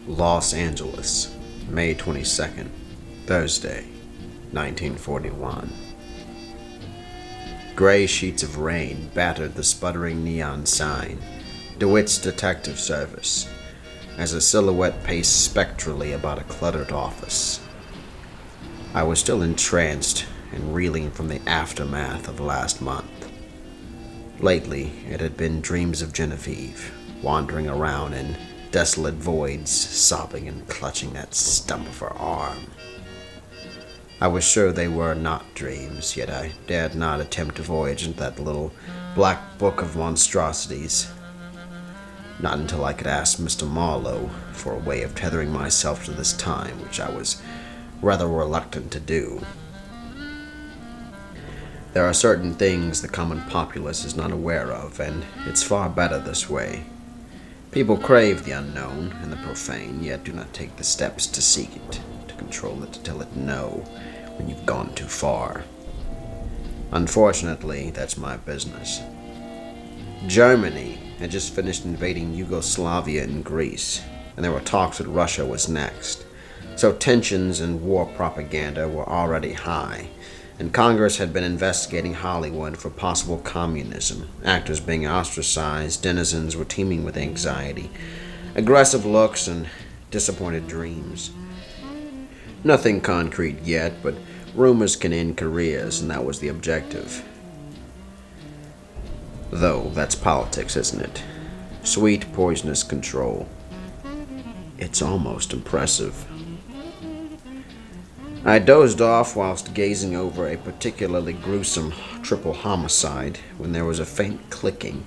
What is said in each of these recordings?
Los Angeles, May 22nd, Thursday, 1941. Gray sheets of rain battered the sputtering neon sign, Dewitt's Detective Service, as a silhouette paced spectrally about a cluttered office. I was still entranced and reeling from the aftermath of last month. Lately, it had been dreams of Genevieve, wandering around in desolate voids, sobbing and clutching that stump of her arm. I was sure they were not dreams, yet I dared not attempt to voyage into that little black book of monstrosities. Not until I could ask Mr. Marlow for a way of tethering myself to this time, which I was rather reluctant to do. There are certain things the common populace is not aware of, and it's far better this way. People crave the unknown and the profane, yet do not take the steps to seek it, to control it, to tell it no when you've gone too far. Unfortunately, that's my business. Germany had just finished invading Yugoslavia and Greece, and there were talks that Russia was next. So tensions and war propaganda were already high, and Congress had been investigating Hollywood for possible communism. Actors being ostracized, denizens were teeming with anxiety, aggressive looks, and disappointed dreams. Nothing concrete yet, but rumors can end careers, and that was the objective. Though that's politics, isn't it? Sweet, poisonous control. It's almost impressive. I dozed off whilst gazing over a particularly gruesome triple homicide when there was a faint clicking,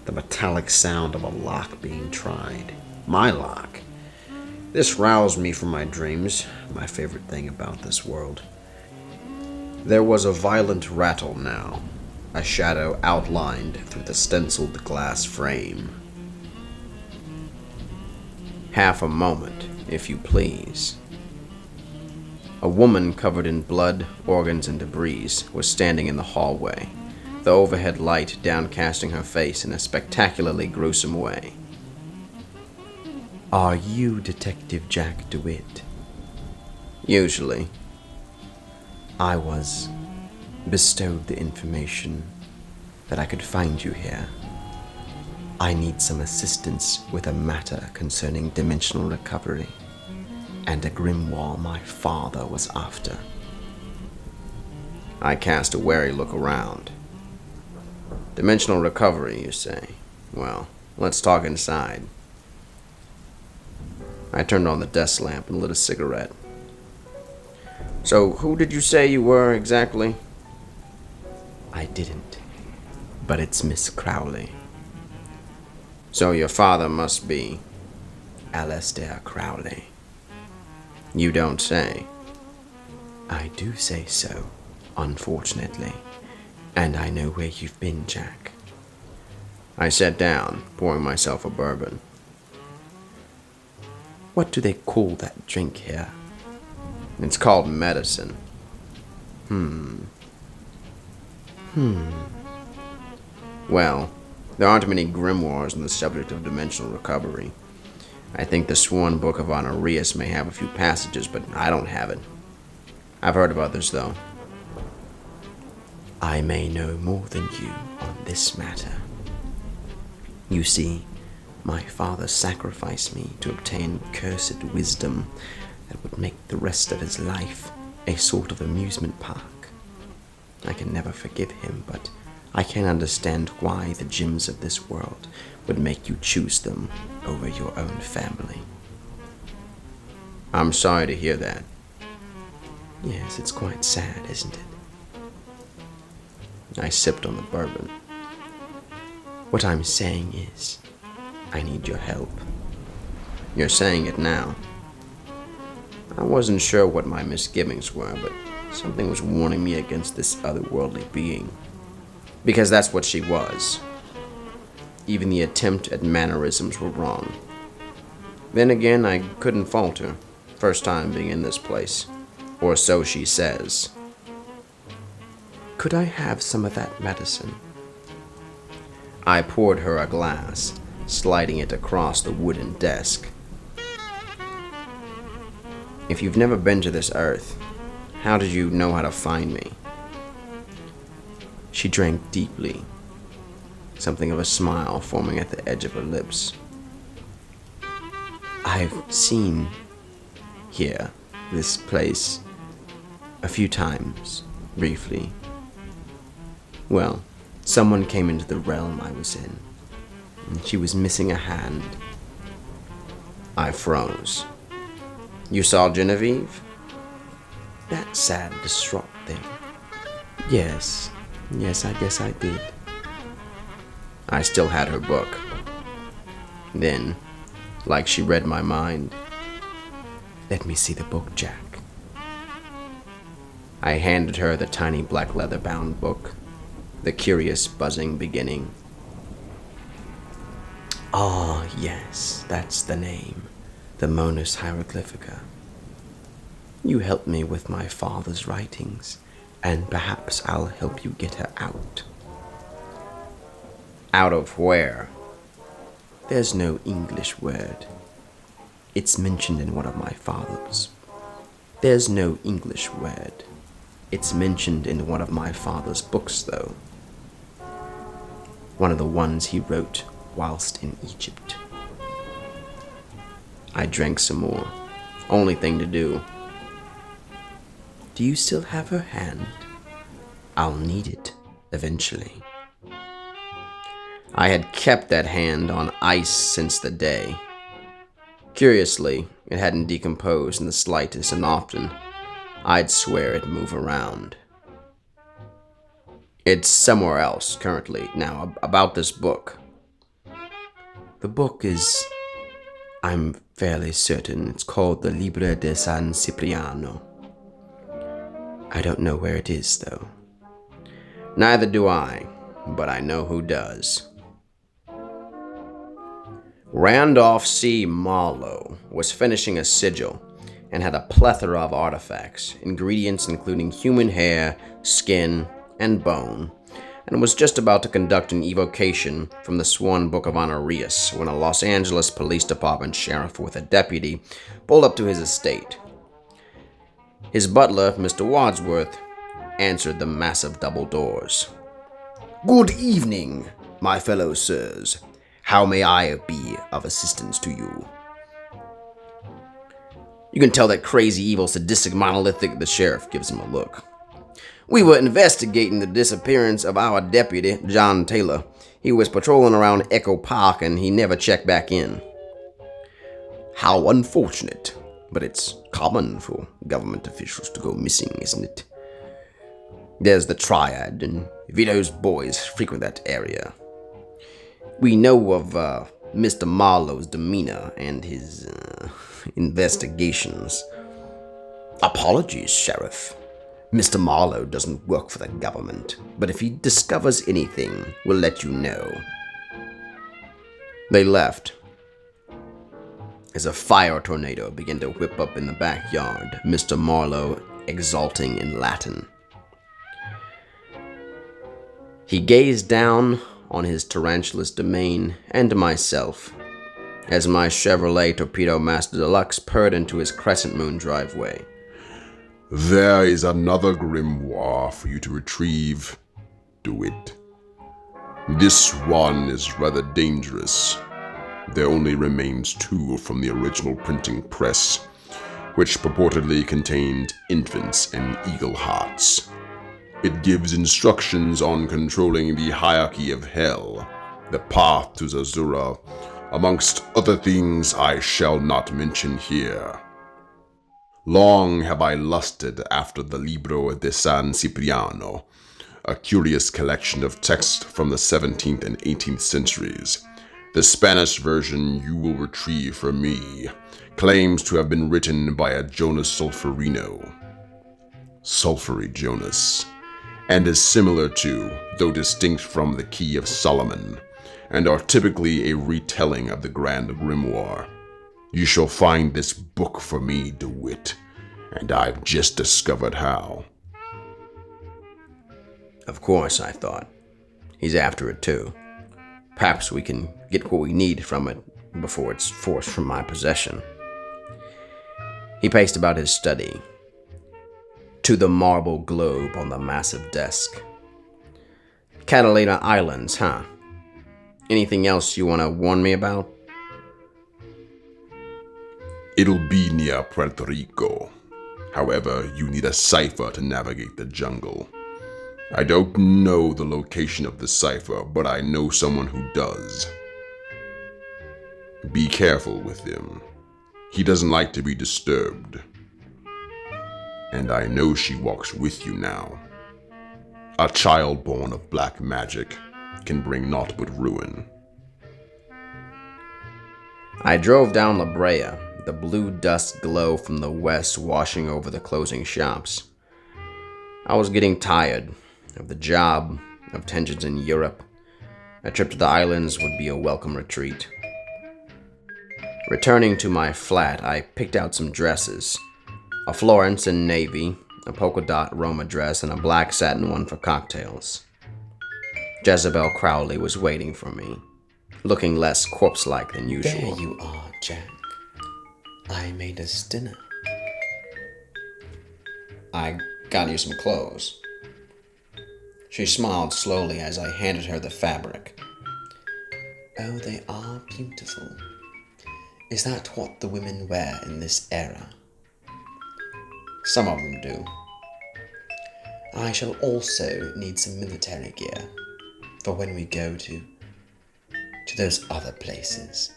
the metallic sound of a lock being tried. My lock. This roused me from my dreams, my favorite thing about this world. There was a violent rattle now, a shadow outlined through the stenciled glass frame. Half a moment, if you please. A woman covered in blood, organs, and debris was standing in the hallway, the overhead light downcasting her face in a spectacularly gruesome way. "Are you Detective Jack Dewitt?" "Usually." "I was bestowed the information that I could find you here. I need some assistance with a matter concerning dimensional recovery and a grimoire my father was after." I cast a wary look around. "Dimensional recovery, you say? Well, let's talk inside." I turned on the desk lamp and lit a cigarette. "So, who did you say you were, exactly?" "I didn't, but it's Miss Crowley." "So your father must be Aleister Crowley." "You don't say." "I do say so, unfortunately, and I know where you've been, Jack." I sat down, pouring myself a bourbon. "What do they call that drink here?" "It's called medicine." Well, there aren't many grimoires on the subject of dimensional recovery. I think the Sworn Book of Honorius may have a few passages, but I don't have it. I've heard of others, though. "I may know more than you on this matter. You see, my father sacrificed me to obtain cursed wisdom that would make the rest of his life a sort of amusement park. I can never forgive him, but I can understand why the gems of this world would make you choose them over your own family." "I'm sorry to hear that." "Yes, it's quite sad, isn't it?" I sipped on the bourbon. "What I'm saying is, I need your help." "You're saying it now." I wasn't sure what my misgivings were, but something was warning me against this otherworldly being. Because that's what she was. Even the attempt at mannerisms were wrong. Then again, I couldn't fault her. First time being in this place. Or so she says. "Could I have some of that medicine?" I poured her a glass, sliding it across the wooden desk. If you've never been to this earth, how did you know how to find me? She drank deeply, something of a smile forming at the edge of her lips. I've seen here, this place, a few times, briefly. Well, someone came into the realm I was in, and she was missing a hand. I froze. You saw Genevieve? That sad, distraught thing. Yes, I guess I did. I still had her book. Then, like she read my mind, let me see the book, Jack. I handed her the tiny black leather-bound book, the curious buzzing beginning. Ah, yes, that's the name, the Monus Hieroglyphica. You helped me with my father's writings, and perhaps I'll help you get her out. Out of where? There's no English word. It's mentioned in one of my father's. There's no English word. It's mentioned in one of my father's books, though. One of the ones he wrote whilst in Egypt. I drank some more. Only thing to do. Do you still have her hand? I'll need it, eventually. I had kept that hand on ice since the day. Curiously, it hadn't decomposed in the slightest, and often, I'd swear it'd move around. It's somewhere else, currently. Now, about this book. The book is... I'm fairly certain it's called the Libro de San Cipriano. I don't know where it is, though. Neither do I, but I know who does. Randolph C. Marlow was finishing a sigil and had a plethora of artifacts, ingredients including human hair, skin, and bone, and was just about to conduct an evocation from the sworn Book of Honorius when a Los Angeles Police Department sheriff with a deputy pulled up to his estate. His butler, Mr. Wadsworth, answered the massive double doors. "Good evening, my fellow sirs. How may I be of assistance to you?" You can tell that crazy, evil, sadistic, monolithic. The sheriff gives him a look. "We were investigating the disappearance of our deputy, John Taylor. He was patrolling around Echo Park and he never checked back in." "How unfortunate. But it's common for government officials to go missing, isn't it? There's the Triad, and Vito's boys frequent that area. We know of Mr. Marlowe's demeanor and his investigations." "Apologies, Sheriff. Mr. Marlowe doesn't work for the government, but if he discovers anything, we'll let you know." They left. As a fire tornado began to whip up in the backyard, Mr. Marlowe exulting in Latin. He gazed down on his tarantulas domain and myself as my Chevrolet Torpedo Master Deluxe purred into his crescent moon driveway. "There is another grimoire for you to retrieve, Dewitt. This one is rather dangerous. There only remains 2 from the original printing press, which purportedly contained infants and eagle hearts. It gives instructions on controlling the hierarchy of hell, the path to Zazura, amongst other things I shall not mention here. Long have I lusted after the Libro de San Cipriano, a curious collection of texts from the 17th and 18th centuries. The Spanish version you will retrieve for me claims to have been written by a Jonas Sulfurino, Sulphury Jonas, and is similar to, though distinct from, the Key of Solomon, and are typically a retelling of the Grand Grimoire. You shall find this book for me, Dewitt, and I've just discovered how." Of course, I thought. He's after it too. Perhaps we can get what we need from it before it's forced from my possession. He paced about his study, to the marble globe on the massive desk. Catalina Islands, huh? Anything else you want to warn me about? It'll be near Puerto Rico. However, you need a cipher to navigate the jungle. I don't know the location of the cipher, but I know someone who does. Be careful with him. He doesn't like to be disturbed. And I know she walks with you now. A child born of black magic can bring naught but ruin. I drove down La Brea, the blue dust glow from the west washing over the closing shops. I was getting tired of the job, of tensions in Europe. A trip to the islands would be a welcome retreat. Returning to my flat, I picked out some dresses. A Florence in navy, a polka dot Roma dress, and a black satin one for cocktails. Jezebel Crowley was waiting for me, looking less corpse-like than usual. There you are, Jack. I made us dinner. I got you some clothes. She smiled slowly as I handed her the fabric. Oh, they are beautiful. Is that what the women wear in this era? Some of them do. I shall also need some military gear for when we go to those other places.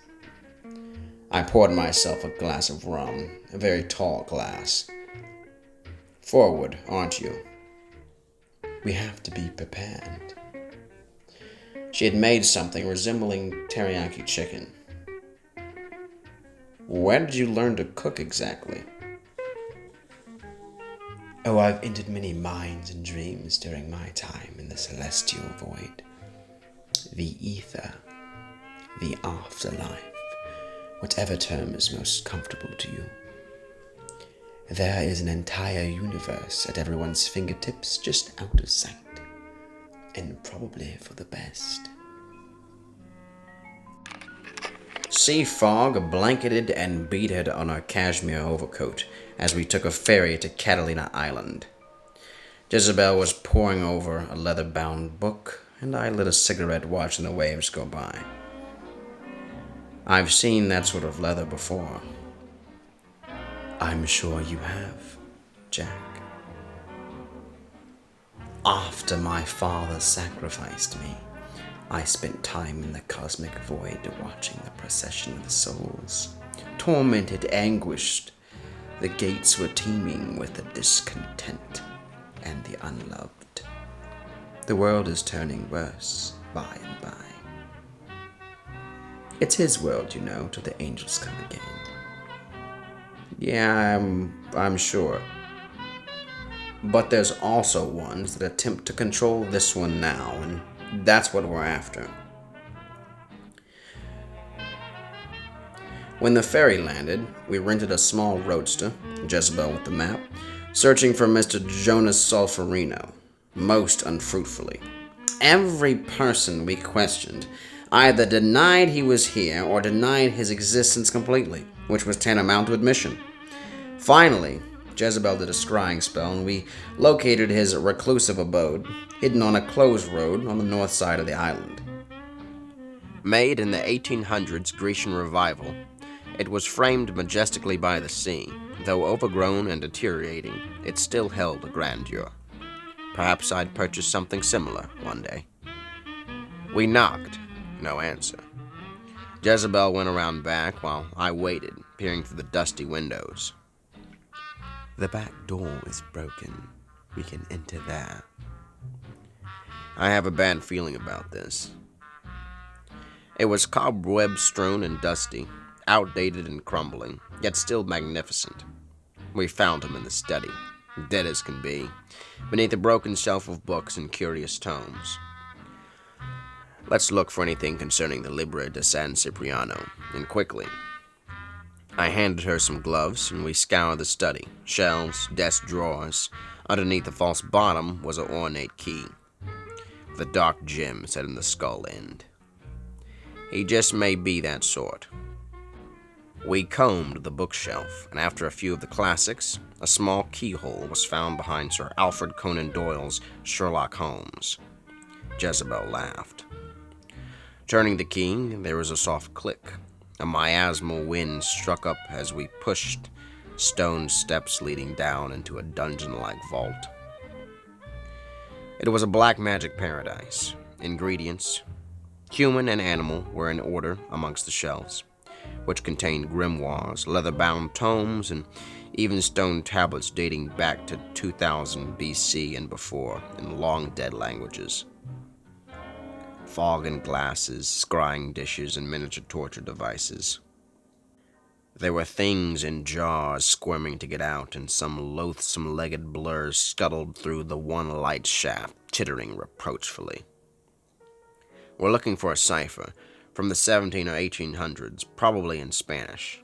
I poured myself a glass of rum, a very tall glass. Forward, aren't you? We have to be prepared. She had made something resembling teriyaki chicken. Where did you learn to cook exactly? Oh, I've entered many minds and dreams during my time in the celestial void. The ether, the afterlife, whatever term is most comfortable to you. There is an entire universe at everyone's fingertips, just out of sight, and probably for the best. Sea fog blanketed and beaded on our cashmere overcoat as we took a ferry to Catalina Island. Jezebel was poring over a leather-bound book, and I lit a cigarette watching the waves go by. I've seen that sort of leather before. I'm sure you have, Jack. After my father sacrificed me, I spent time in the cosmic void watching the procession of the souls. Tormented, anguished, the gates were teeming with the discontent and the unloved. The world is turning worse by and by. It's his world, you know, till the angels come again. Yeah, I'm sure. But there's also ones that attempt to control this one now, and that's what we're after. When the ferry landed, we rented a small roadster, Jezebel with the map, searching for Mr. Jonas Solferino, most unfruitfully. Every person we questioned either denied he was here or denied his existence completely, which was tantamount to admission. Finally, Jezebel did a scrying spell, and we located his reclusive abode, hidden on a closed road on the north side of the island. Made in the 1800s Grecian revival, it was framed majestically by the sea. Though overgrown and deteriorating, it still held a grandeur. Perhaps I'd purchase something similar one day. We knocked. No answer. Jezebel went around back while I waited, peering through the dusty windows. The back door is broken. We can enter there. I have a bad feeling about this. It was cobweb-strewn and dusty, outdated and crumbling, yet still magnificent. We found him in the study, dead as can be, beneath a broken shelf of books and curious tomes. Let's look for anything concerning the Libra de San Cipriano, and quickly. I handed her some gloves, and we scoured the study, shelves, desk drawers. Underneath the false bottom was an ornate key, with a dark gem set in the skull end. He just may be that sort. We combed the bookshelf, and after a few of the classics, a small keyhole was found behind Sir Alfred Conan Doyle's Sherlock Holmes. Jezebel laughed. Turning the key, there was a soft click. A miasmal wind struck up as we pushed stone steps leading down into a dungeon-like vault. It was a black magic paradise. Ingredients, human and animal, were in order amongst the shelves, which contained grimoires, leather-bound tomes, and even stone tablets dating back to 2000 BC and before in long-dead languages. Fog and glasses, scrying dishes, and miniature torture devices. There were things in jars squirming to get out, and some loathsome legged blurs scuttled through the one light shaft, chittering reproachfully. We're looking for a cipher from the 17 or 1800s, probably in Spanish.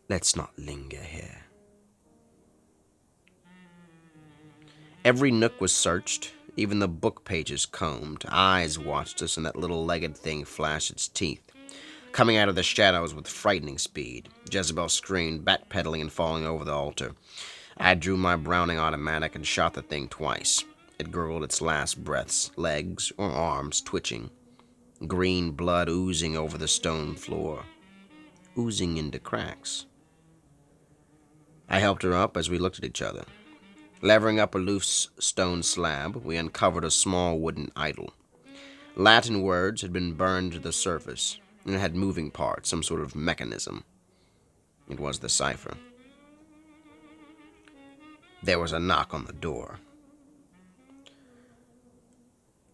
Let's not linger here. Every nook was searched, even the book pages combed. Eyes watched us, and that little legged thing flashed its teeth, coming out of the shadows with frightening speed. Jezebel screamed, backpedaling and falling over the altar. I drew my Browning automatic and shot the thing twice. It gurgled its last breaths, legs or arms twitching, green blood oozing over the stone floor, oozing into cracks. I helped her up as we looked at each other. Levering up a loose stone slab, we uncovered a small wooden idol. Latin words had been burned to the surface, and it had moving parts, some sort of mechanism. It was the cipher. There was a knock on the door.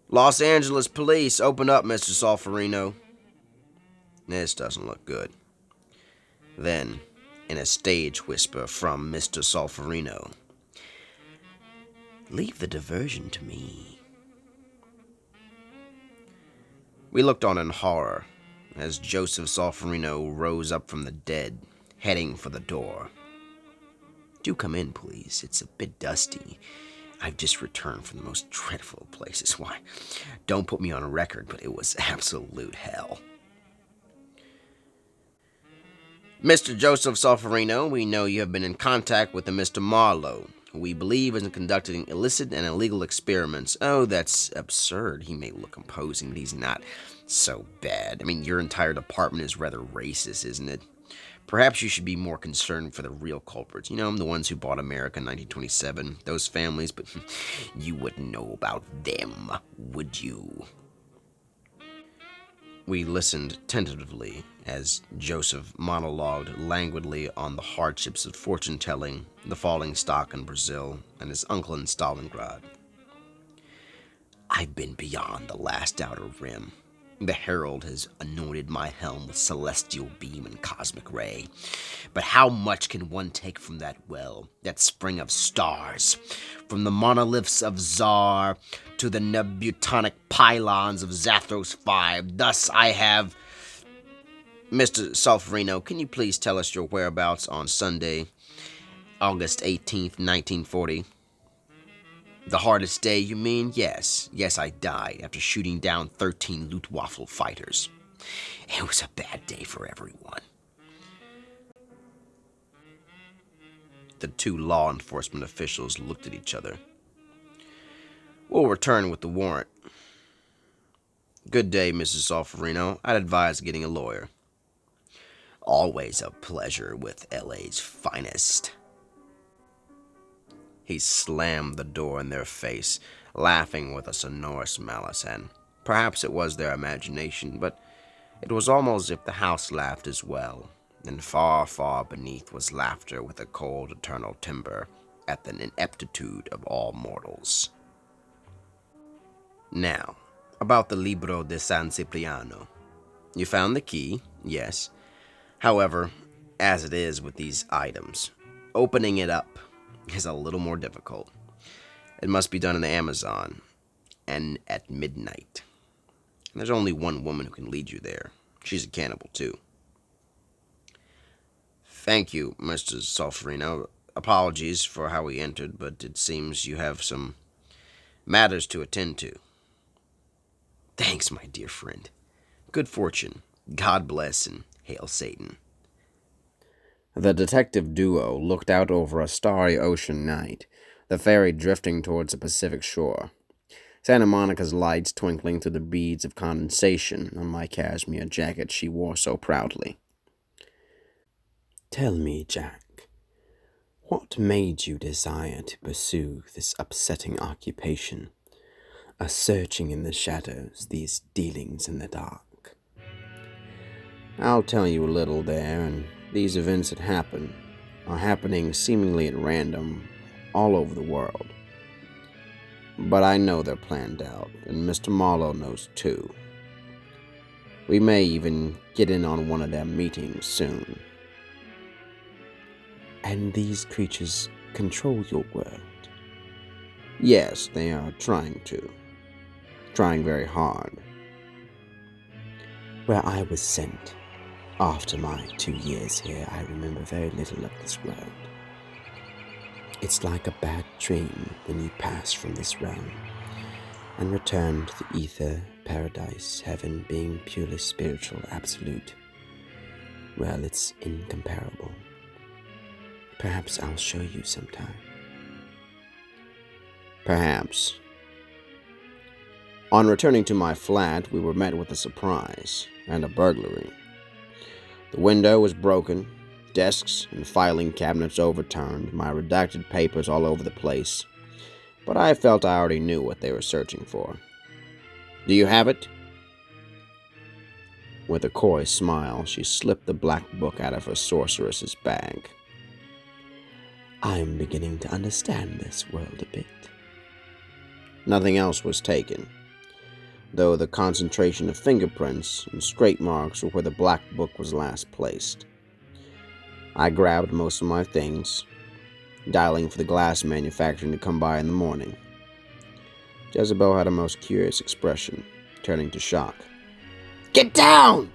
Los Angeles police, open up, Mr. Solferino. This doesn't look good. Then, in a stage whisper from Mr. Solferino, leave the diversion to me. We looked on in horror as Joseph Solferino rose up from the dead, heading for the door. Do come in, please. It's a bit dusty. I've just returned from the most dreadful of places. Why, don't put me on record, but it was absolute hell. Mr. Joseph Solferino, we know you have been in contact with a Mr. Marlow, who we believe is conducting illicit and illegal experiments. Oh, that's absurd. He may look imposing, but he's not so bad. I mean, your entire department is rather racist, isn't it? Perhaps you should be more concerned for the real culprits. You know, the ones who bought America in 1927. Those families, but you wouldn't know about them, would you? We listened tentatively as Joseph monologued languidly on the hardships of fortune-telling, the falling stock in Brazil, and his uncle in Stalingrad. I've been beyond the last outer rim. The herald has anointed my helm with celestial beam and cosmic ray. But how much can one take from that well, that spring of stars? From the monoliths of Zar to the nebutonic pylons of Zathros 5. Thus I have... Mr. Solferino, can you please tell us your whereabouts on Sunday, August 18th, 1940? The hardest day, you mean? Yes, I died after shooting down 13 Luftwaffe fighters. It was a bad day for everyone. The two law enforcement officials looked at each other. We'll return with the warrant. Good day, Mrs. Solferino. I'd advise getting a lawyer. Always a pleasure with LA's finest. He slammed the door in their face, laughing with a sonorous malice, and perhaps it was their imagination, but it was almost as if the house laughed as well, and far, far beneath was laughter with a cold, eternal timber at the ineptitude of all mortals. Now, about the Libro de San Cipriano. You found the key, yes. However, as it is with these items, opening it up is a little more difficult. It must be done in the Amazon, and at midnight. And there's only one woman who can lead you there. She's a cannibal, too. Thank you, Mr. Solferino. Apologies for how we entered, but it seems you have some matters to attend to. Thanks, my dear friend. Good fortune. God bless, and hail Satan. The detective duo looked out over a starry ocean night, the ferry drifting towards the Pacific shore. Santa Monica's lights twinkling through the beads of condensation on my cashmere jacket she wore so proudly. Tell me, Jack, what made you desire to pursue this upsetting occupation, a searching in the shadows, these dealings in the dark? I'll tell you a little there, and these events that happen are happening seemingly at random all over the world. But I know they're planned out, and Mr. Marlow knows too. We may even get in on one of their meetings soon. And these creatures control your world? Yes, they are trying to. Trying very hard. Where I was sent, after my 2 years here, I remember very little of this world. It's like a bad dream when you pass from this realm and return to the ether, paradise, heaven being purely spiritual, absolute. Well, it's incomparable. Perhaps I'll show you sometime. Perhaps. On returning to my flat, we were met with a surprise and a burglary. The window was broken, desks and filing cabinets overturned, my redacted papers all over the place. But I felt I already knew what they were searching for. Do you have it? With a coy smile, she slipped the black book out of her sorceress's bag. I'm beginning to understand this world a bit. Nothing else was taken, though the concentration of fingerprints and scrape marks were where the black book was last placed. I grabbed most of my things, dialing for the glass manufacturer to come by in the morning. Jezebel had a most curious expression, turning to shock. Get down!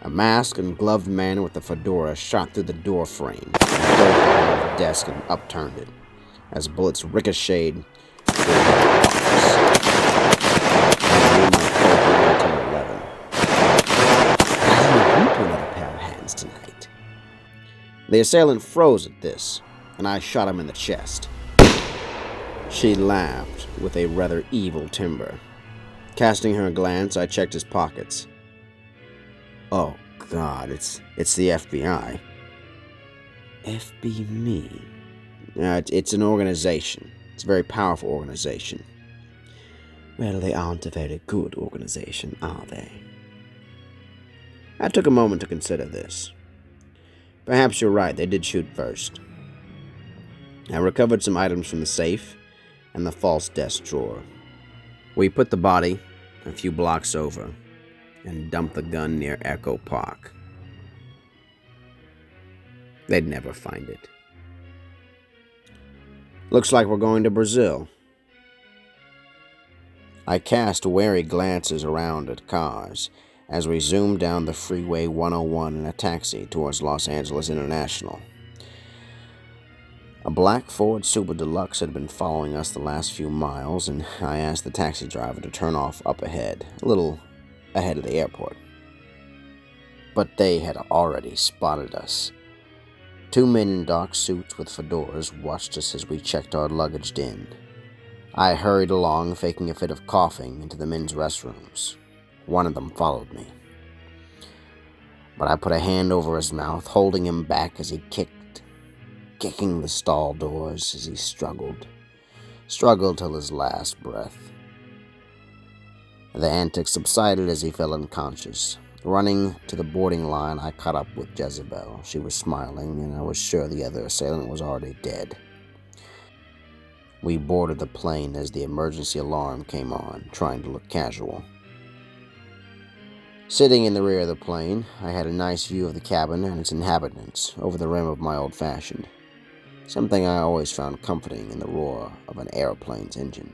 A masked and gloved man with a fedora shot through the door frame, dove behind the desk and upturned it, as bullets ricocheted through the office. I knew my coat 1911. I need another pair of hands tonight. The assailant froze at this, and I shot him in the chest. She laughed with a rather evil timbre. Casting her a glance, I checked his pockets. Oh, God, it's the FBI. FB me? It's an organization. It's a very powerful organization. Well, they aren't a very good organization, are they? I took a moment to consider this. Perhaps you're right, they did shoot first. I recovered some items from the safe and the false desk drawer. We put the body a few blocks over and dumped the gun near Echo Park. They'd never find it. Looks like we're going to Brazil. I cast wary glances around at cars as we zoomed down the Freeway 101 in a taxi towards Los Angeles International. A black Ford Super Deluxe had been following us the last few miles, and I asked the taxi driver to turn off up ahead, a little ahead of the airport. But they had already spotted us. 2 men in dark suits with fedoras watched us as we checked our luggage in. I hurried along, faking a fit of coughing, into the men's restrooms. One of them followed me. But I put a hand over his mouth, holding him back as he kicking the stall doors as he struggled till his last breath. The antics subsided as he fell unconscious. Running to the boarding line, I caught up with Jezebel. She was smiling, and I was sure the other assailant was already dead. We boarded the plane as the emergency alarm came on, trying to look casual. Sitting in the rear of the plane, I had a nice view of the cabin and its inhabitants over the rim of my old-fashioned, something I always found comforting in the roar of an airplane's engine.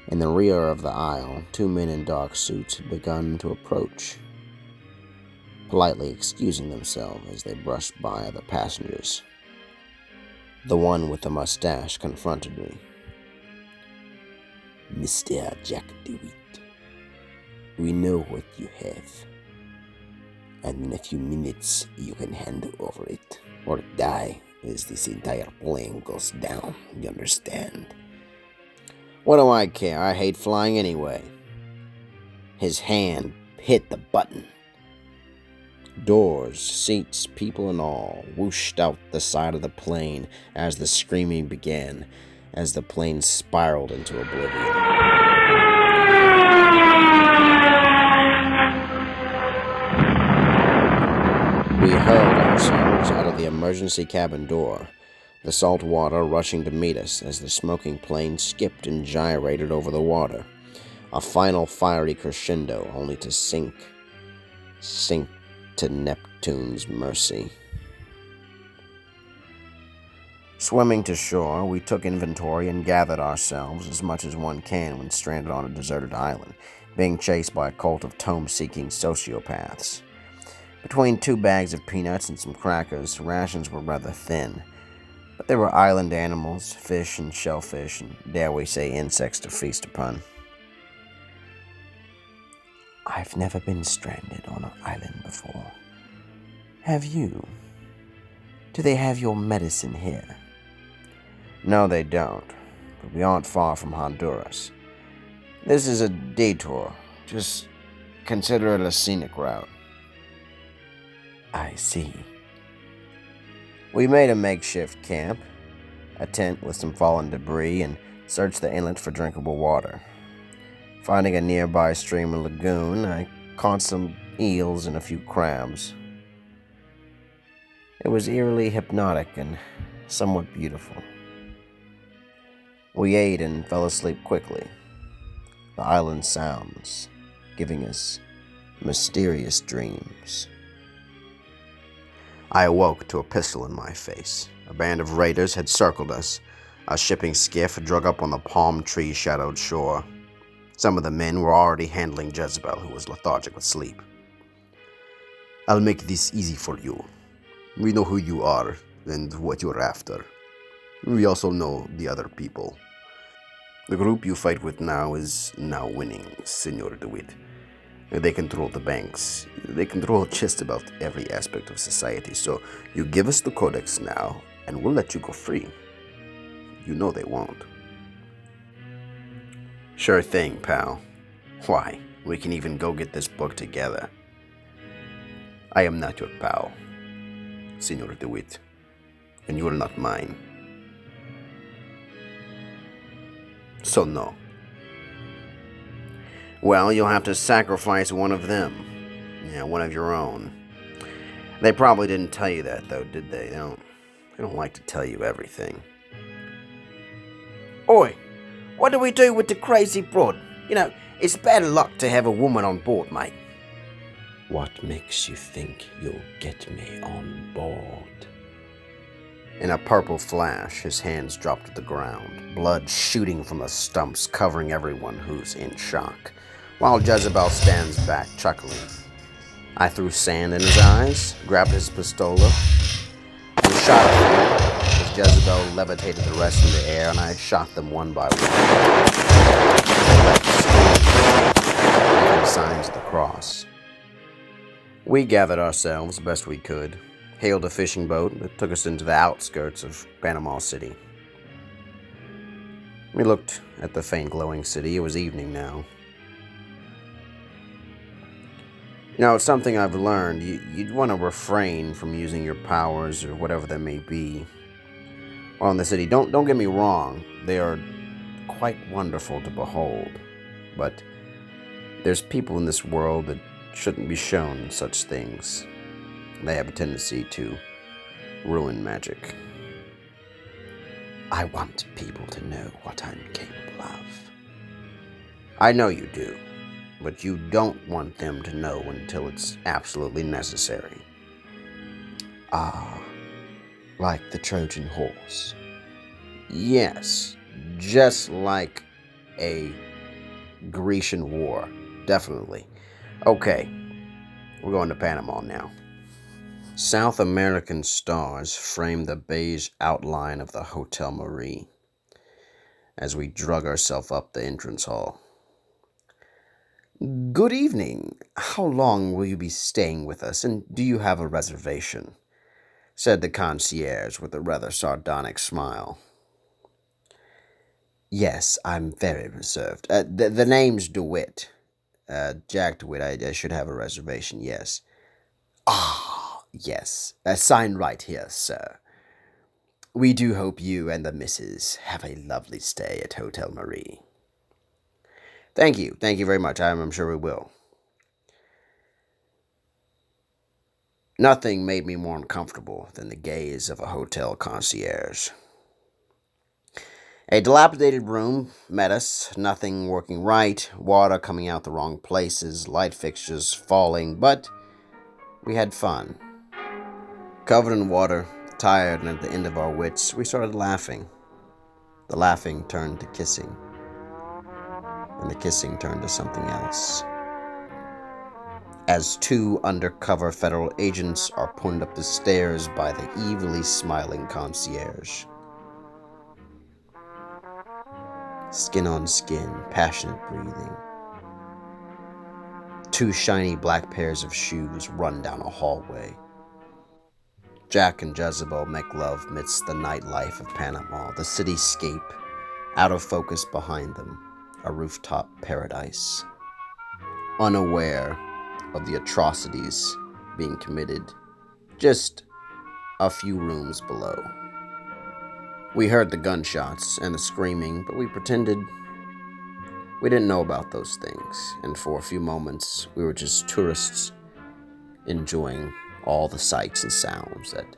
In the rear of the aisle, 2 men in dark suits had begun to approach, politely excusing themselves as they brushed by other passengers. The one with the mustache confronted me. Mr. Jack Dewitt, we know what you have. and in a few minutes you can hand over it, or die as this entire plane goes down, you understand? What do I care? I hate flying anyway. His hand hit the button. Doors, seats, people and all whooshed out the side of the plane as the screaming began, as the plane spiraled into oblivion. We hurled ourselves out of the emergency cabin door, the salt water rushing to meet us as the smoking plane skipped and gyrated over the water. A final fiery crescendo, only to sink to Neptune's mercy. Swimming to shore, we took inventory and gathered ourselves as much as one can when stranded on a deserted island, being chased by a cult of tome-seeking sociopaths. Between 2 bags of peanuts and some crackers, rations were rather thin, but there were island animals, fish and shellfish, and dare we say insects to feast upon. I've never been stranded on an island before. Have you? Do they have your medicine here? No, they don't, but we aren't far from Honduras. This is a detour. Just consider it a scenic route. I see. We made a makeshift camp, a tent with some fallen debris, and searched the inlet for drinkable water. Finding a nearby stream and lagoon, I caught some eels and a few crabs. It was eerily hypnotic and somewhat beautiful. We ate and fell asleep quickly, the island sounds giving us mysterious dreams. I awoke to a pistol in my face. A band of raiders had circled us. A shipping skiff drug up on the palm tree-shadowed shore. Some of the men were already handling Jezebel, who was lethargic with sleep. I'll make this easy for you. We know who you are and what you're after. We also know the other people. The group you fight with now is now winning, Senor Dewitt. They control the banks. They control just about every aspect of society. So you give us the codex now, and we'll let you go free. You know they won't. Sure thing, pal. Why, we can even go get this book together. I am not your pal, Senor Dewitt, and you are not mine. So no. Well, you'll have to sacrifice one of them. Yeah, one of your own. They probably didn't tell you that, though, did they? They don't like to tell you everything. Oi, what do we do with the crazy broad? You know, it's bad luck to have a woman on board, mate. What makes you think you'll get me on board? In a purple flash, his hands dropped to the ground, blood shooting from the stumps, covering everyone who's in shock, while Jezebel stands back, chuckling. I threw sand in his eyes, grabbed his pistola, and shot at him. As Jezebel levitated the rest in the air, and I shot them one by one. They left screaming, making signs of the cross. We gathered ourselves best we could, hailed a fishing boat that took us into the outskirts of Panama City. We looked at the faint glowing city. It was evening now. You know, it's something I've learned. You'd want to refrain from using your powers or whatever they may be on the city. Don't get me wrong. They are quite wonderful to behold. But there's people in this world that shouldn't be shown such things. They have a tendency to ruin magic. I want people to know what I'm capable of. I know you do, but you don't want them to know until it's absolutely necessary. Ah, like the Trojan horse. Yes, just like a Grecian war, definitely. Okay, we're going to Panama now. South American stars framed the beige outline of the Hotel Marie as we drug ourselves up the entrance hall. Good evening. How long will you be staying with us, and do you have a reservation? Said the concierge with a rather sardonic smile. Yes, I'm very reserved. The name's Dewitt. Jack Dewitt, I should have a reservation, yes. Ah, yes. Sign right here, sir. We do hope you and the missus have a lovely stay at Hotel Marie. Thank you. Thank you very much. I'm sure we will. Nothing made me more uncomfortable than the gaze of a hotel concierge. A dilapidated room met us, nothing working right, water coming out the wrong places, light fixtures falling, but we had fun. Covered in water, tired and at the end of our wits, we started laughing. The laughing turned to kissing, and the kissing turned to something else. As two undercover federal agents are pointed up the stairs by the evilly smiling concierge. Skin on skin, passionate breathing. Two shiny black pairs of shoes run down a hallway. Jack and Jezebel make love amidst the nightlife of Panama, the cityscape, out of focus behind them, a rooftop paradise. Unaware of the atrocities being committed just a few rooms below. We heard the gunshots and the screaming, but we pretended we didn't know about those things, and for a few moments we were just tourists enjoying all the sights and sounds that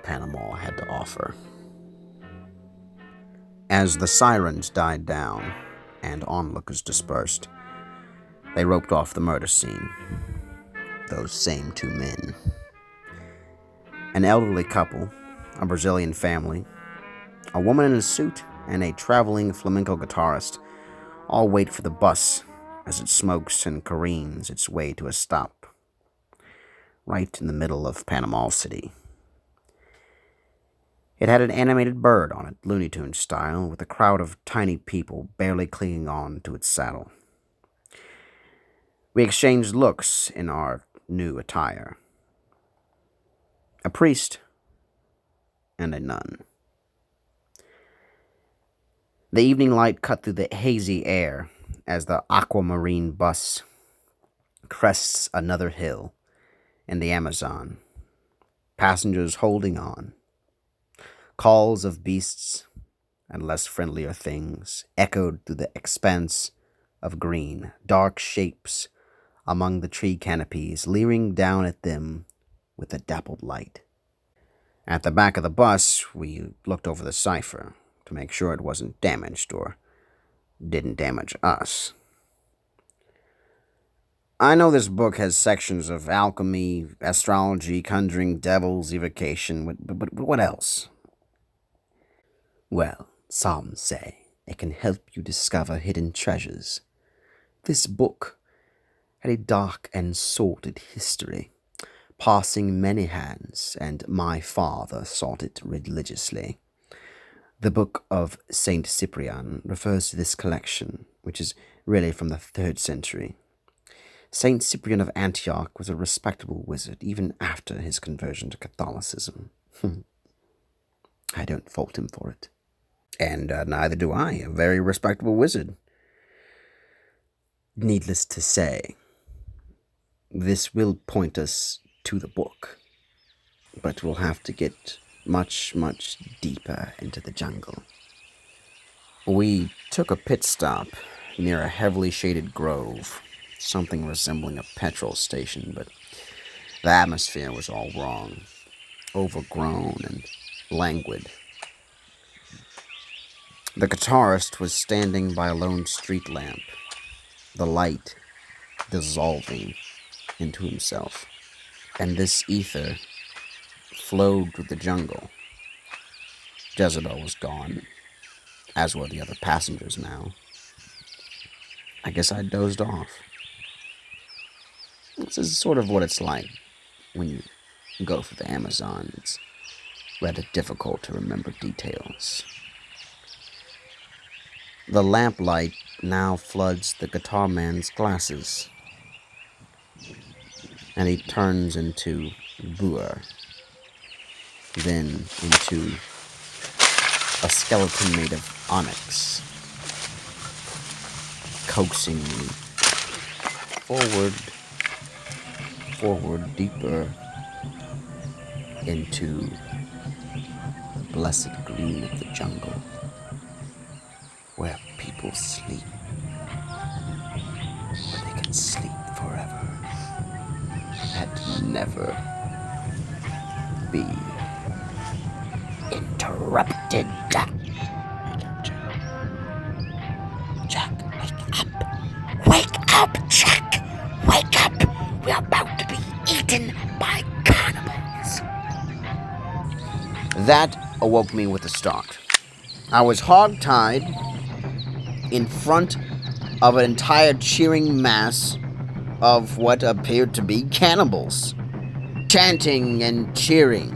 Panama had to offer. As the sirens died down and onlookers dispersed, they roped off the murder scene. Those same two men. An elderly couple, a Brazilian family, a woman in a suit, and a traveling flamenco guitarist all wait for the bus as it smokes and careens its way to a stop, right in the middle of Panama City. It had an animated bird on it, Looney Tunes style, with a crowd of tiny people barely clinging on to its saddle. We exchanged looks in our new attire. A priest and a nun. The evening light cut through the hazy air as the aquamarine bus crests another hill in the Amazon. Passengers holding on. Calls of beasts and less friendlier things echoed through the expanse of green, dark shapes among the tree canopies, leering down at them with a dappled light. At the back of the bus, we looked over the cipher to make sure it wasn't damaged or didn't damage us. I know this book has sections of alchemy, astrology, conjuring, devils, evocation, but what else? Well, some say it can help you discover hidden treasures. This book had a dark and sordid history, passing many hands, and my father sought it religiously. The Book of Saint Cyprian refers to this collection, which is really from the 3rd century. Saint Cyprian of Antioch was a respectable wizard, even after his conversion to Catholicism. I don't fault him for it. And neither do I, a very respectable wizard. Needless to say, this will point us to the book, but we'll have to get much, much deeper into the jungle. We took a pit stop near a heavily shaded grove, something resembling a petrol station, but the atmosphere was all wrong, overgrown and languid. The guitarist was standing by a lone street lamp, the light dissolving into himself, and this ether flowed through the jungle. Jezebel was gone, as were the other passengers now. I guess I dozed off. This is sort of what it's like when you go through the Amazon. It's rather difficult to remember details. The lamplight now floods the guitar man's glasses, and he turns into Boer, then into a skeleton made of onyx, coaxing me forward deeper into the blessed green of the jungle, where people sleep, where they can sleep forever and never be interrupted. Jack, wake up! Wake up, Jack! Wake up! We're about to be eaten by cannibals. That awoke me with a start. I was hog-tied in front of an entire cheering mass of what appeared to be cannibals, chanting and cheering,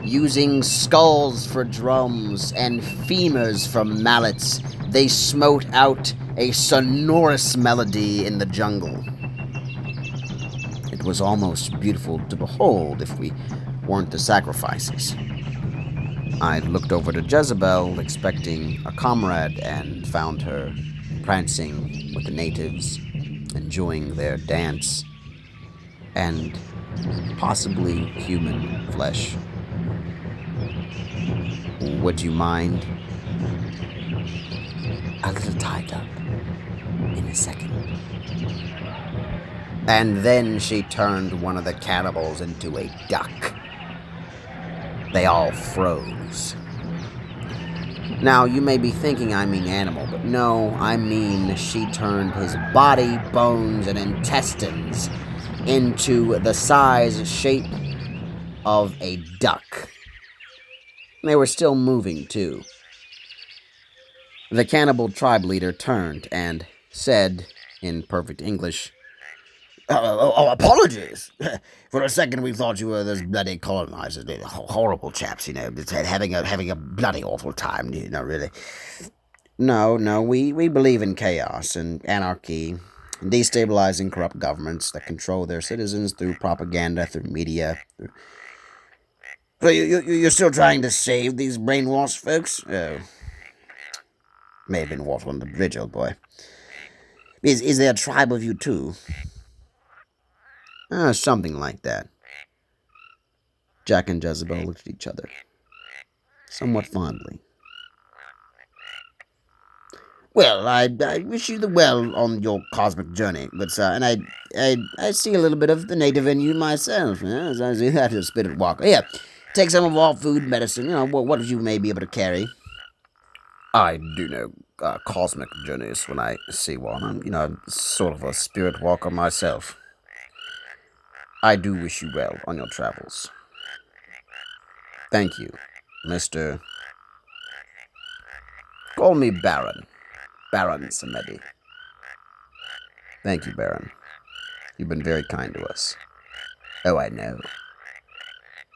using skulls for drums and femurs for mallets. They smote out a sonorous melody in the jungle. It was almost beautiful to behold if we weren't the sacrifices. I looked over to Jezebel, expecting a comrade, and found her prancing with the natives, enjoying their dance, and possibly human flesh. Would you mind? A little tied up. In a second. And then she turned one of the cannibals into a duck. They all froze. Now, you may be thinking I mean animal, but no, I mean she turned his body, bones, and intestines into the size, shape of a duck. They were still moving, too. The cannibal tribe leader turned and said, in perfect English, apologies. For a second we thought you were those bloody colonizers. Horrible chaps, just having a bloody awful time, really. No, we believe in chaos and anarchy, destabilizing corrupt governments that control their citizens through propaganda, through media. So you're still trying to save these brainwashed folks? May have been water on the bridge, old boy. Is there a tribe of you too? Something like that. Jack and Jezebel looked at each other, somewhat fondly. Well, I wish you the well on your cosmic journey, but and I see a little bit of the native in you myself. As I see that a spirit walker. Here, take some of our food, medicine. What you may be able to carry. I do know cosmic journeys when I see one. I'm, sort of a spirit walker myself. I do wish you well on your travels. Thank you, Mr. Call me Baron. Baron Samedi. Thank you, Baron. You've been very kind to us. Oh, I know.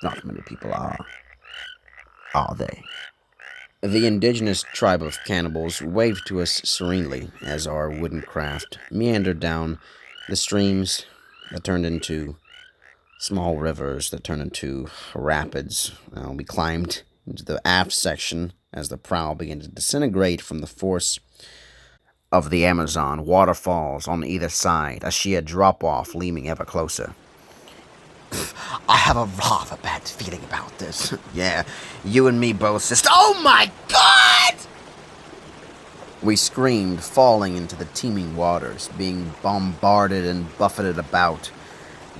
Not many people are they? The indigenous tribe of cannibals waved to us serenely as our wooden craft meandered down the streams that turned into small rivers that turned into rapids. We climbed into the aft section as the prow began to disintegrate from the force of the Amazon. Waterfalls on either side, a sheer drop-off leaning ever closer. I have a rather bad feeling about this. Yeah, you and me both, sister. Oh my God! We screamed, falling into the teeming waters, being bombarded and buffeted about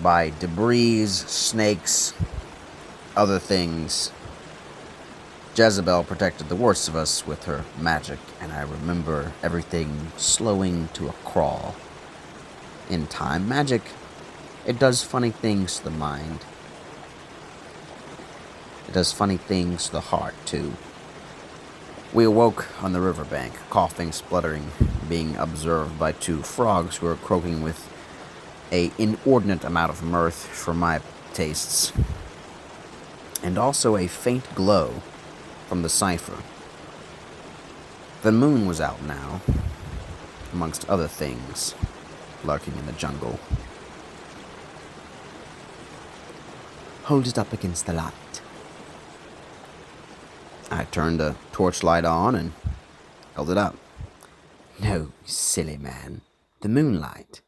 by debris, snakes, other things. Jezebel protected the worst of us with her magic, and I remember everything slowing to a crawl. In time, magic, it does funny things to the mind. It does funny things to the heart, too. We awoke on the riverbank, coughing, spluttering, being observed by two frogs who were croaking with an inordinate amount of mirth for my tastes, and also a faint glow from the cipher The moon was out now, amongst other things lurking in the jungle. Hold it up against the light. I turned the torchlight on and held it up. No, silly man. The moonlight.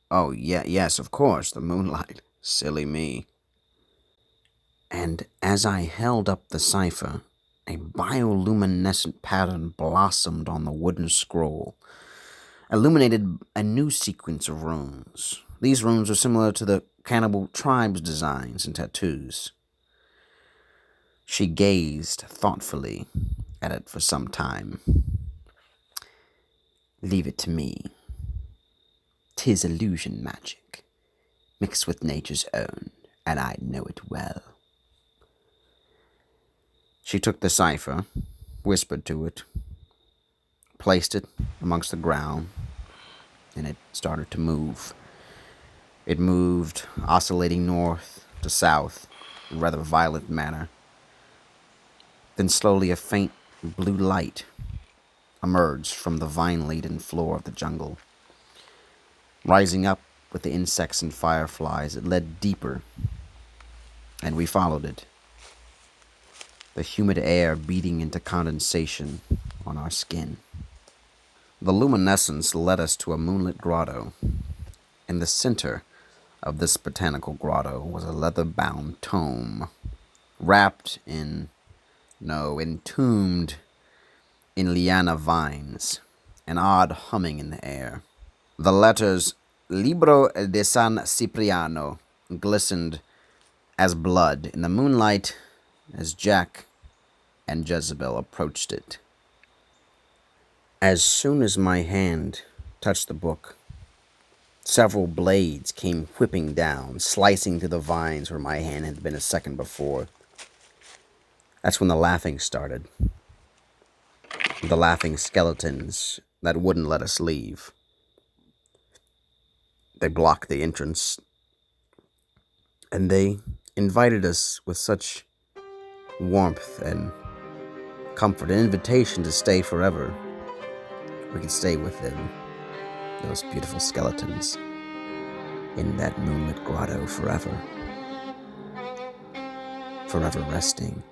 Oh, yes, of course, the moonlight. Silly me. And as I held up the cipher, a bioluminescent pattern blossomed on the wooden scroll, illuminated a new sequence of runes. These runes are similar to the cannibal tribes' designs and tattoos. She gazed thoughtfully at it for some time. Leave it to me. 'Tis illusion magic, mixed with nature's own, and I know it well. She took the cipher, whispered to it, placed it amongst the ground, and it started to move. It moved, oscillating north to south in a rather violent manner. Then slowly a faint blue light emerged from the vine-laden floor of the jungle. Rising up with the insects and fireflies, it led deeper, and we followed it. The humid air beating into condensation on our skin. The luminescence led us to a moonlit grotto. In the center of this botanical grotto was a leather-bound tome, entombed in liana vines, an odd humming in the air. The letters Libro de San Cipriano glistened as blood in the moonlight as Jack and Jezebel approached it. As soon as my hand touched the book, several blades came whipping down, slicing through the vines where my hand had been a second before. That's when the laughing started. The laughing skeletons that wouldn't let us leave. They blocked the entrance, and they invited us with such warmth and comfort, an invitation to stay forever. We could stay with them, those beautiful skeletons, in that moonlit grotto forever. Forever resting,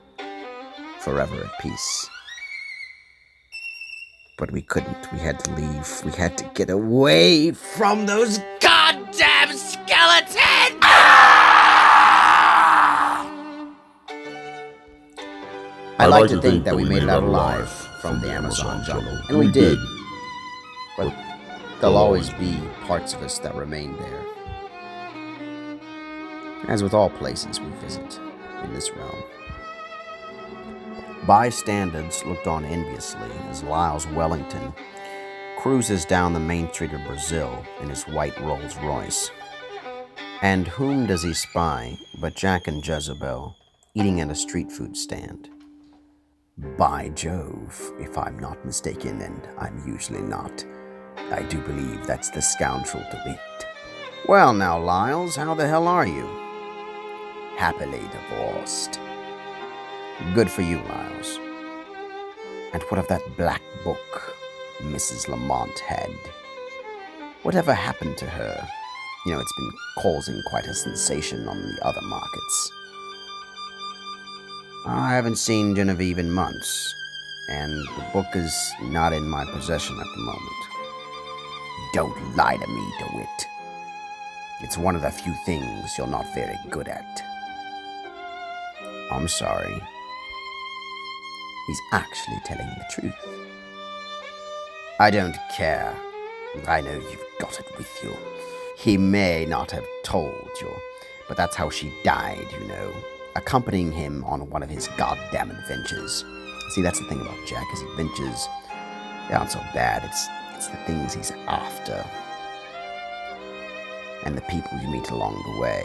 forever at peace. But we couldn't. We had to leave. We had to get away from those goddamn skeletons! I'd like to think that we made it out alive from the Amazon jungle. And we did. But there'll always be parts of us that remain there. As with all places we visit in this realm. Bystanders looked on enviously as Lyles Wellington cruises down the main street of Brazil in his white Rolls Royce. And whom does he spy but Jack and Jezebel eating at a street food stand? By Jove, if I'm not mistaken, and I'm usually not, I do believe that's the scoundrel Dewitt. Well now, Lyles, how the hell are you? Happily divorced. Good for you, Lyles. And what of that black book Mrs. Lamont had? Whatever happened to her? You know, it's been causing quite a sensation on the other markets. I haven't seen Genevieve in months, and the book is not in my possession at the moment. Don't lie to me, Dewitt. It's one of the few things you're not very good at. I'm sorry. He's actually telling the truth. I don't care. I know you've got it with you. He may not have told you, but that's how she died, you know. Accompanying him on one of his goddamn adventures. See, that's the thing about Jack, his adventures, they aren't so bad. It's the things he's after. And the people you meet along the way.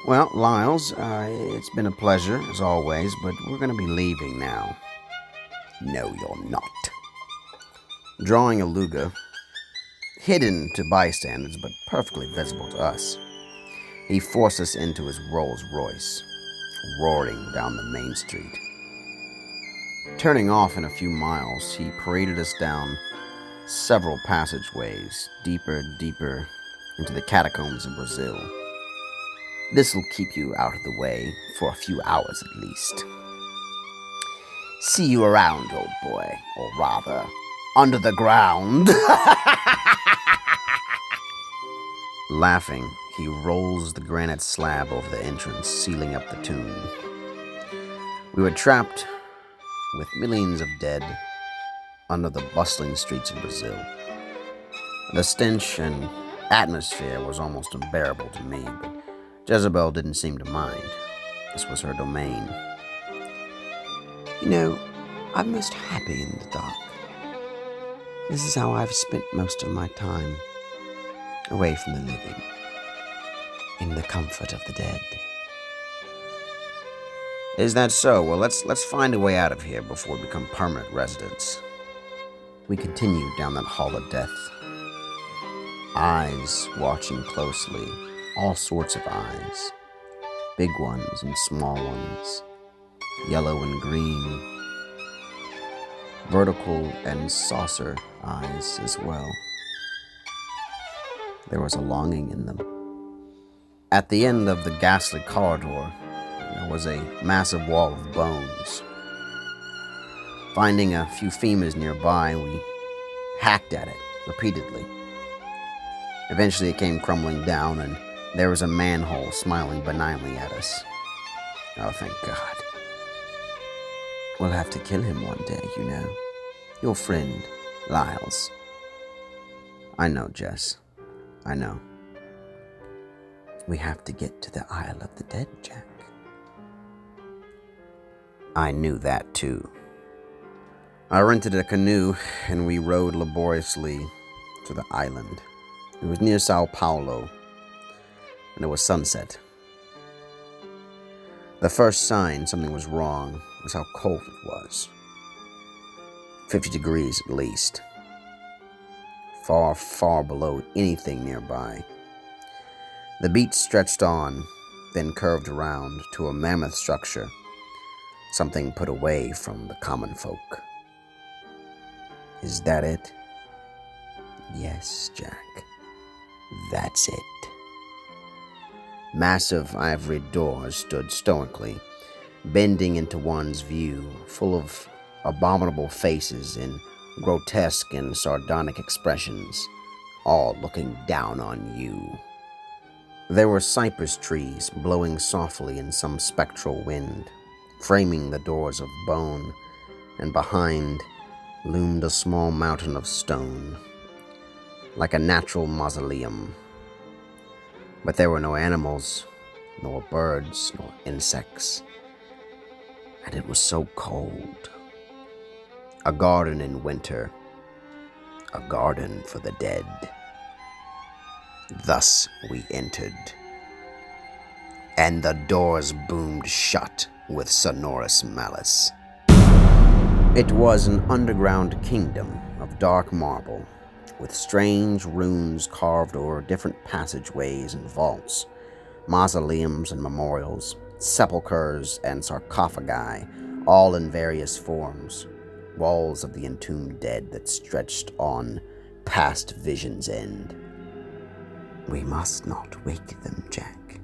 Well, Lyles, it's been a pleasure, as always, but we're going to be leaving now. No, you're not. Drawing a luga, hidden to bystanders, but perfectly visible to us, he forced us into his Rolls Royce, roaring down the main street. Turning off in a few miles, he paraded us down several passageways, deeper into the catacombs in Brazil. This'll keep you out of the way for a few hours at least. See you around, old boy, or rather, under the ground. Laughing, he rolls the granite slab over the entrance, sealing up the tomb. We were trapped with millions of dead under the bustling streets of Brazil. The stench and atmosphere was almost unbearable to me, but Jezebel didn't seem to mind. This was her domain. You know, I'm most happy in the dark. This is how I've spent most of my time, away from the living, in the comfort of the dead. Is that so? Well, let's find a way out of here before we become permanent residents. We continued down that hall of death. Eyes watching closely, all sorts of eyes. Big ones and small ones, yellow and green, vertical and saucer eyes as well. There was a longing in them. At the end of the ghastly corridor, there was a massive wall of bones. Finding a few femurs nearby, we hacked at it repeatedly. Eventually it came crumbling down, and there was a manhole smiling benignly at us. Oh, thank God. We'll have to kill him one day, you know. Your friend, Lyles. I know, Jess. I know. We have to get to the Isle of the Dead, Jack. I knew that, too. I rented a canoe, and we rowed laboriously to the island. It was near Sao Paulo, and it was sunset. The first sign something was wrong was how cold it was. 50 degrees at least. Far, far below anything nearby. The beach stretched on, then curved around to a mammoth structure, something put away from the common folk. Is that it? Yes, Jack. That's it. Massive ivory doors stood stoically, bending into one's view, full of abominable faces in grotesque and sardonic expressions, all looking down on you. There were cypress trees blowing softly in some spectral wind, framing the doors of bone, and behind loomed a small mountain of stone, like a natural mausoleum. But there were no animals, nor birds, nor insects, and it was so cold. A garden in winter, a garden for the dead. Thus we entered, and the doors boomed shut with sonorous malice. It was an underground kingdom of dark marble, with strange runes carved over different passageways and vaults, mausoleums and memorials, sepulchres and sarcophagi, all in various forms, walls of the entombed dead that stretched on past vision's end. We must not wake them, Jack.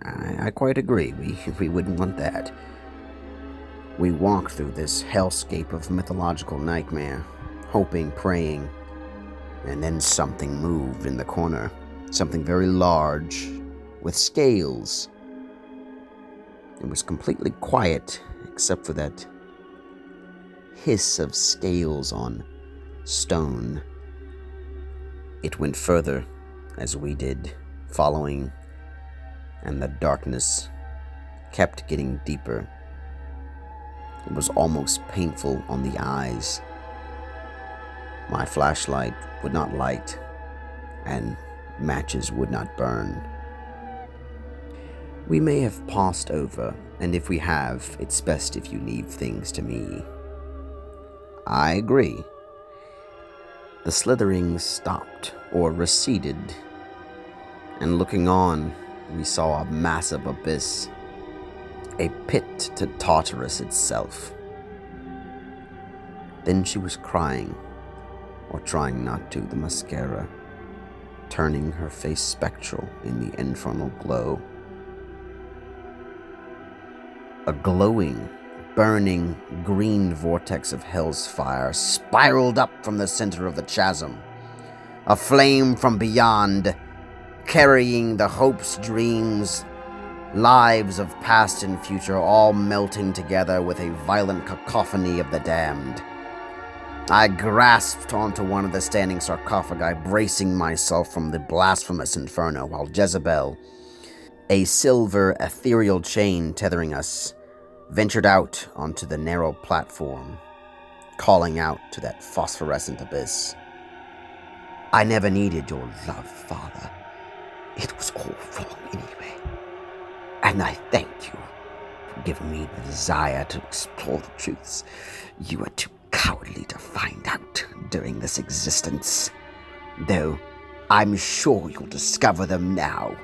I quite agree. We wouldn't want that. We walked through this hellscape of mythological nightmare, hoping, praying, and then something moved in the corner. Something very large, with scales. It was completely quiet, except for that hiss of scales on stone. It went further, as we did, following, and the darkness kept getting deeper. It was almost painful on the eyes. My flashlight would not light, and matches would not burn. We may have passed over, and if we have, it's best if you leave things to me. I agree. The slithering stopped, or receded, and looking on, we saw a massive abyss, a pit to Tartarus itself. Then she was crying, or trying not to, the mascara turning her face spectral in the infernal glow. A glowing, burning, green vortex of hell's fire spiraled up from the center of the chasm. A flame from beyond, carrying the hopes, dreams, lives of past and future, all melting together with a violent cacophony of the damned. I grasped onto one of the standing sarcophagi, bracing myself from the blasphemous inferno, while Jezebel, a silver ethereal chain tethering us, ventured out onto the narrow platform, calling out to that phosphorescent abyss. I never needed your love, Father. It was all wrong anyway. And I thank you for giving me the desire to explore the truths you were too cowardly to find out during this existence. Though I'm sure you'll discover them now,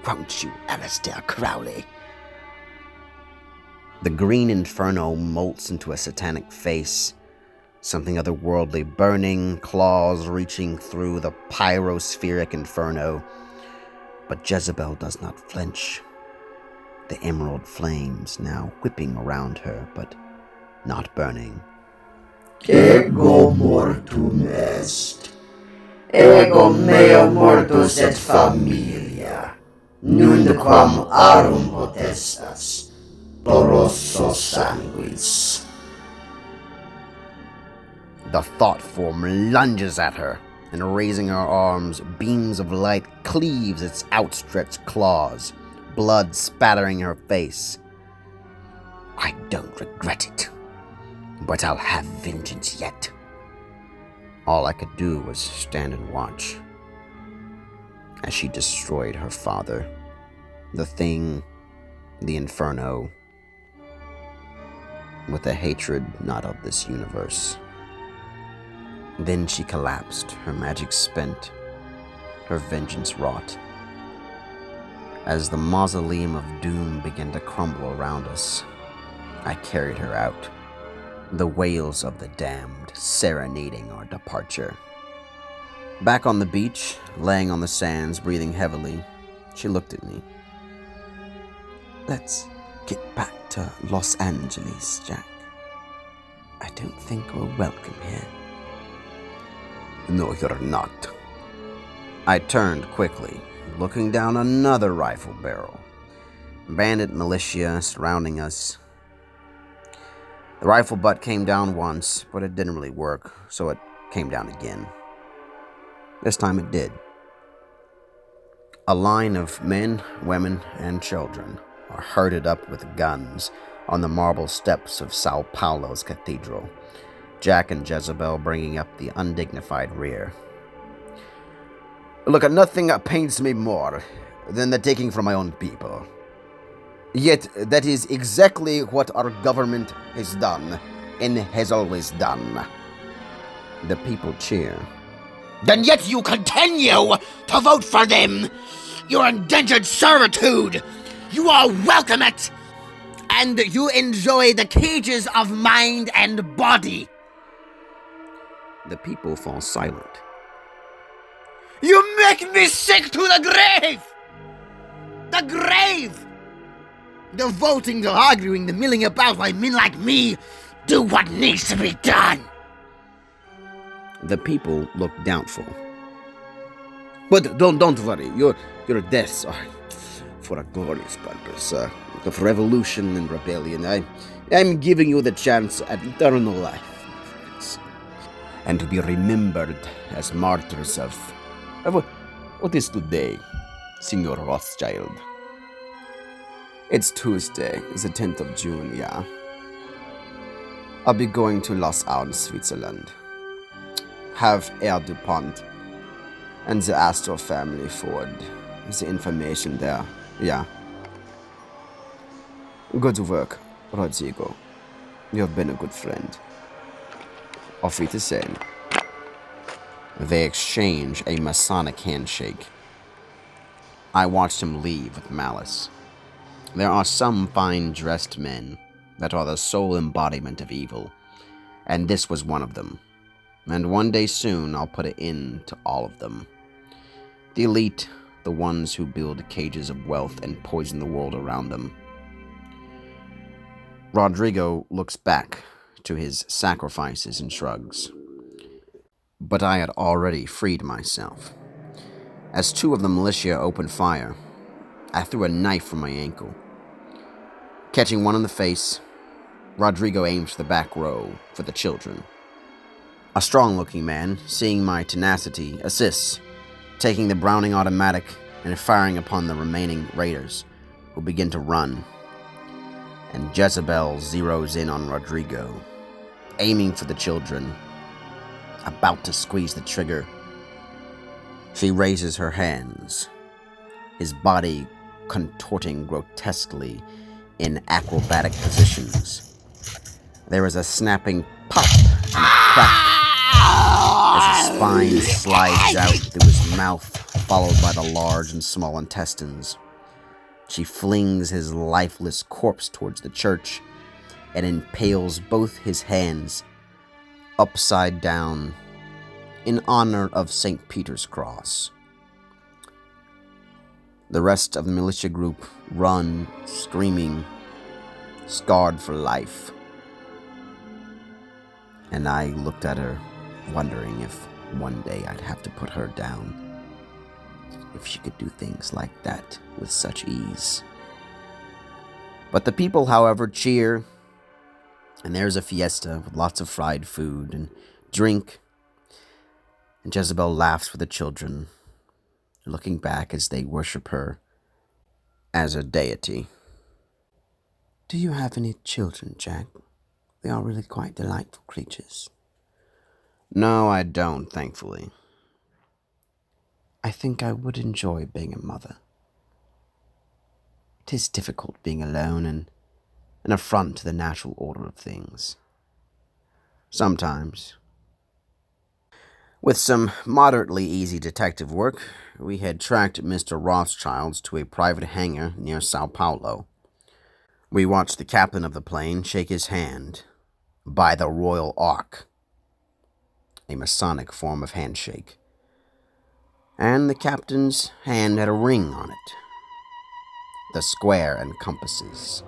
won't you, Alistair Crowley? The green inferno molts into a satanic face, something otherworldly, burning claws reaching through the pyrospheric inferno. But Jezebel does not flinch. The emerald flames now whipping around her, but not burning. Ego mortum est. Ego meo mortus et familia. Nunquam arum potestas. Poroso sanguis. The thought form lunges at her, and raising her arms, beams of light cleaves its outstretched claws, blood spattering her face. I don't regret it, but I'll have vengeance yet. All I could do was stand and watch as she destroyed her father, the thing, the inferno, with a hatred not of this universe. Then she collapsed, her magic spent, her vengeance wrought. As the mausoleum of doom began to crumble around us, I carried her out, the wails of the damned serenading our departure. Back on the beach, laying on the sands, breathing heavily, she looked at me. Let's get back to Los Angeles, Jack. I don't think we're welcome here. No, you're not. I turned quickly, looking down another rifle barrel. Bandit militia surrounding us. The rifle butt came down once, but it didn't really work, so it came down again. This time it did. A line of men, women, and children are herded up with guns on the marble steps of Sao Paulo's cathedral, Jack and Jezebel bringing up the undignified rear. Look, nothing pains me more than the taking from my own people. Yet that is exactly what our government has done, and has always done. The people cheer. Then yet you continue to vote for them! Your indentured servitude! You all welcome it! And you enjoy the cages of mind and body! The people fall silent. You make me sick to the grave! The grave! The voting, the arguing, the milling about while men like me do what needs to be done! The people look doubtful. But don't worry, your deaths are for a glorious purpose, of revolution and rebellion. I'm giving you the chance at eternal life, my friends, and to be remembered as martyrs of what is today, Signor Rothschild? It's Tuesday, the 10th of June, yeah. I'll be going to Lausanne, Switzerland. Have Air DuPont and the Astor family forward the information there, yeah. Good work, Rodrigo. You've been a good friend. Auf Wiedersehen. They exchange a Masonic handshake. I watched him leave with malice. There are some fine-dressed men that are the sole embodiment of evil, And this was one of them. And one day soon, I'll put an end to all of them. The elite, the ones who build cages of wealth and poison the world around them. Rodrigo looks back to his sacrifices and shrugs. But I had already freed myself. As two of the militia opened fire, I threw a knife from my ankle. Catching one in the face, Rodrigo aimed for the back row for the children. A strong-looking man, seeing my tenacity, assists, taking the Browning automatic and firing upon the remaining raiders, who begin to run. And Jezebel zeroes in on Rodrigo, aiming for the children, about to squeeze the trigger. She raises her hands, his body contorting grotesquely in acrobatic positions. There is a snapping pop and crack as his spine slides out through his mouth, followed by the large and small intestines. She flings his lifeless corpse towards the church and impales both his hands upside down in honor of St. Peter's Cross. The rest of the militia group run, screaming, scarred for life. And I looked at her, wondering if one day I'd have to put her down. If she could do things like that with such ease. But the people, however, cheer, and there's a fiesta with lots of fried food and drink, and Jezebel laughs with the children, looking back as they worship her as a deity. Do you have any children, Jack? They are really quite delightful creatures. No, I don't, thankfully. I think I would enjoy being a mother. It is difficult being alone and an affront to the natural order of things. Sometimes. With some moderately easy detective work, we had tracked Mr. Rothschild's to a private hangar near Sao Paulo. We watched the captain of the plane shake his hand by the Royal Ark, a Masonic form of handshake. And the captain's hand had a ring on it, the square and compasses.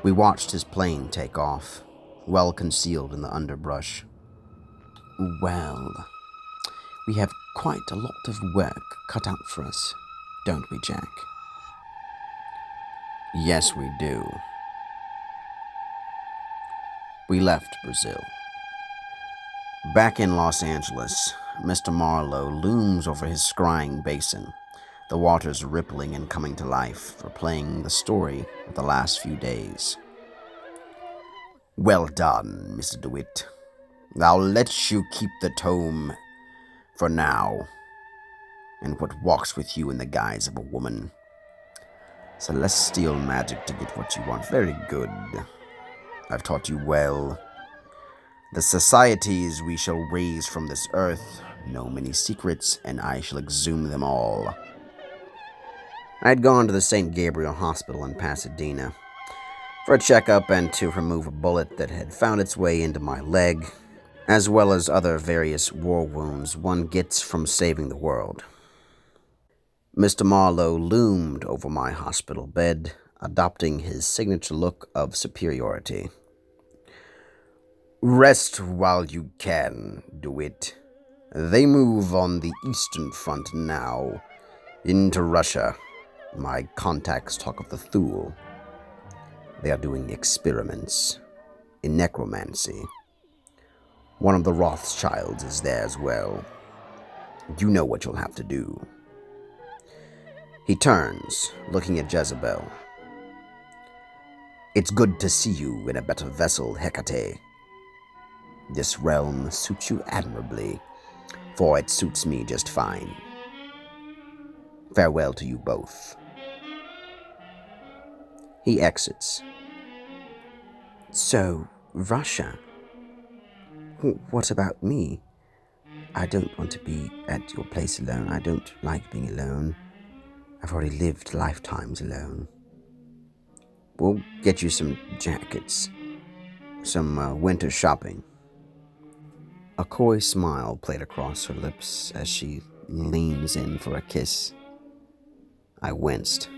We watched his plane take off, well concealed in the underbrush. Well, we have quite a lot of work cut out for us, don't we, Jack? Yes, we do. We left Brazil. Back in Los Angeles, Mr. Marlow looms over his scrying basin, the waters rippling and coming to life, replaying the story of the last few days. Well done, Mr. Dewitt. I'll let you keep the tome for now, and what walks with you in the guise of a woman. Celestial magic to get what you want. Very good. I've taught you well. The societies we shall raise from this earth know many secrets, and I shall exhume them all. I had gone to the St. Gabriel Hospital in Pasadena for a checkup and to remove a bullet that had found its way into my leg, as well as other various war wounds one gets from saving the world. Mr. Marlow loomed over my hospital bed, adopting his signature look of superiority. Rest while you can, Dewitt. They move on the Eastern Front now, into Russia. My contacts talk of the Thule. They are doing experiments in necromancy. One of the Rothschilds is there as well. You know what you'll have to do. He turns, looking at Jezebel. It's good to see you in a better vessel, Hecate. This realm suits you admirably, for it suits me just fine. Farewell to you both. He exits. So, Russia? What about me? I don't want to be at your place alone. I don't like being alone. I've already lived lifetimes alone. We'll get you some jackets. some winter shopping. A coy smile played across her lips as she leans in for a kiss. I winced.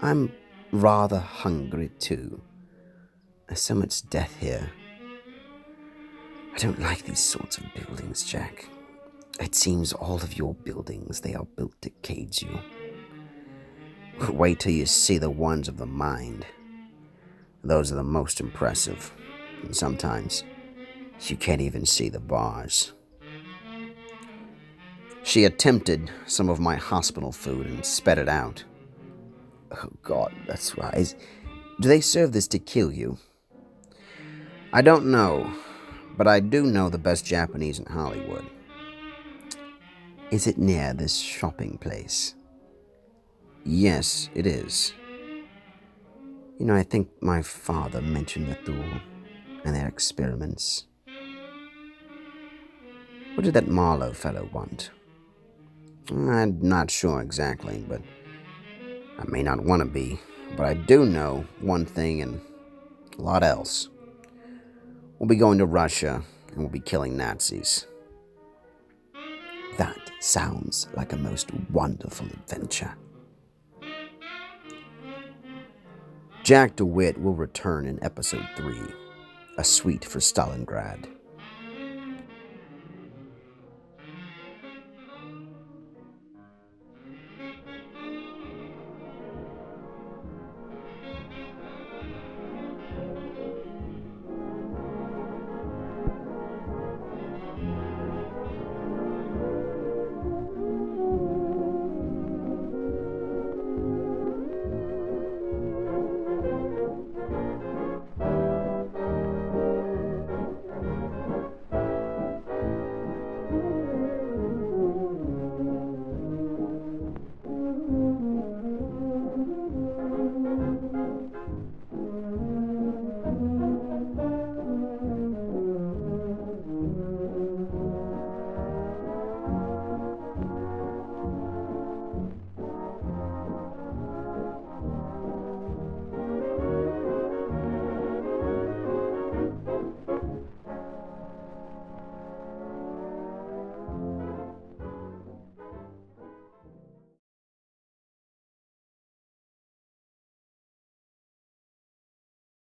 I'm rather hungry too. There's so much death here. I don't like these sorts of buildings, Jack. It seems all of your buildings, they are built to cage you. Wait till you see the ones of the mind. Those are the most impressive. And sometimes you can't even see the bars. She attempted some of my hospital food and spat it out. Oh God, that's right. Do they serve this to kill you? I don't know, but I do know the best Japanese in Hollywood. Is it near this shopping place? Yes, it is. You know, I think my father mentioned the Thule and their experiments. What did that Marlow fellow want? I'm not sure exactly, but I may not want to be. But I do know one thing and a lot else. We'll be going to Russia and we'll be killing Nazis. That sounds like a most wonderful adventure. Jack Dewitt will return in episode 3, A Suite for Stalingrad.